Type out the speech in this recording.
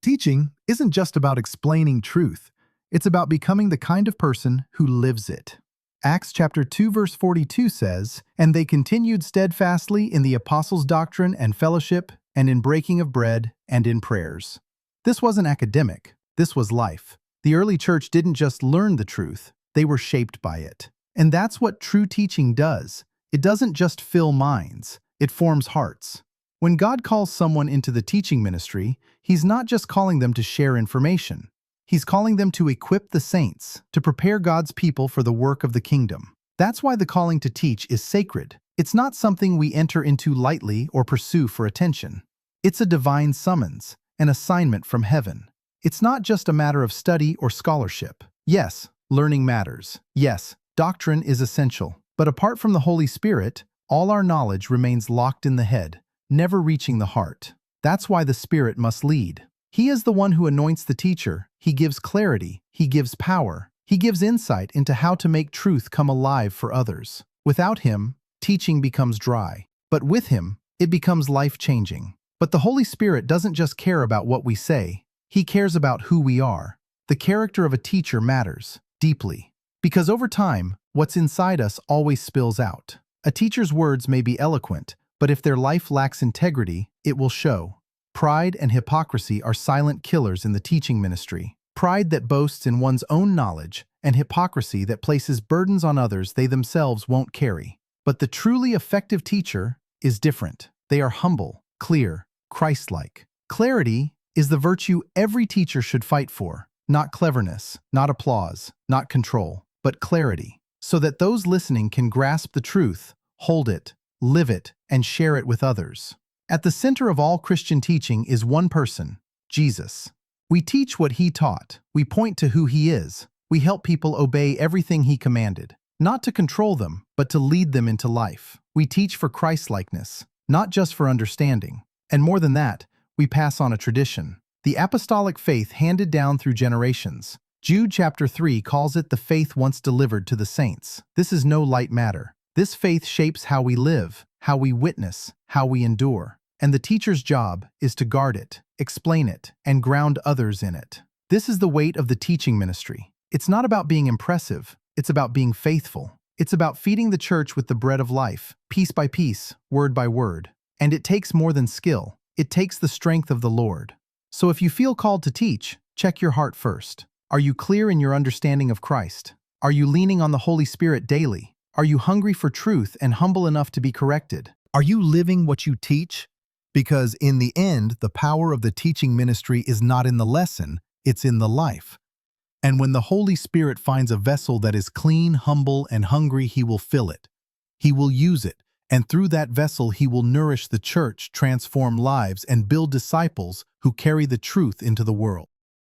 Teaching isn't just about explaining truth. It's about becoming the kind of person who lives it. Acts chapter 2 verse 42 says, "And they continued steadfastly in the apostles' doctrine and fellowship, and in breaking of bread, and in prayers." This wasn't academic. This was life. The early church didn't just learn the truth. They were shaped by it. And that's what true teaching does. It doesn't just fill minds. It forms hearts. When God calls someone into the teaching ministry, He's not just calling them to share information. He's calling them to equip the saints, to prepare God's people for the work of the kingdom. That's why the calling to teach is sacred. It's not something we enter into lightly or pursue for attention. It's a divine summons, an assignment from heaven. It's not just a matter of study or scholarship. Yes, learning matters. Yes, doctrine is essential. But apart from the Holy Spirit, all our knowledge remains locked in the head, never reaching the heart. That's why the Spirit must lead. He is the one who anoints the teacher. He gives clarity. He gives power. He gives insight into how to make truth come alive for others. Without Him, teaching becomes dry. But with Him, it becomes life-changing. But the Holy Spirit doesn't just care about what we say. He cares about who we are. The character of a teacher matters deeply. Because over time, what's inside us always spills out. A teacher's words may be eloquent, but if their life lacks integrity, it will show. Pride and hypocrisy are silent killers in the teaching ministry. Pride that boasts in one's own knowledge, and hypocrisy that places burdens on others they themselves won't carry. But the truly effective teacher is different. They are humble, clear, Christ-like. Clarity is the virtue every teacher should fight for. Not cleverness, not applause, not control, but clarity, so that those listening can grasp the truth, hold it, live it, and share it with others. At the center of all Christian teaching is one person, Jesus. We teach what He taught. We point to who He is. We help people obey everything He commanded, not to control them, but to lead them into life. We teach for Christlikeness, not just for understanding. And more than that, we pass on a tradition, the apostolic faith handed down through generations. Jude chapter 3 calls it the faith once delivered to the saints. This is no light matter. This faith shapes how we live, how we witness, how we endure. And the teacher's job is to guard it, explain it, and ground others in it. This is the weight of the teaching ministry. It's not about being impressive. It's about being faithful. It's about feeding the church with the bread of life, piece by piece, word by word. And it takes more than skill. It takes the strength of the Lord. So if you feel called to teach, check your heart first. Are you clear in your understanding of Christ? Are you leaning on the Holy Spirit daily? Are you hungry for truth and humble enough to be corrected? Are you living what you teach? Because in the end, the power of the teaching ministry is not in the lesson, it's in the life. And when the Holy Spirit finds a vessel that is clean, humble, and hungry, He will fill it. He will use it, and through that vessel He will nourish the church, transform lives, and build disciples who carry the truth into the world.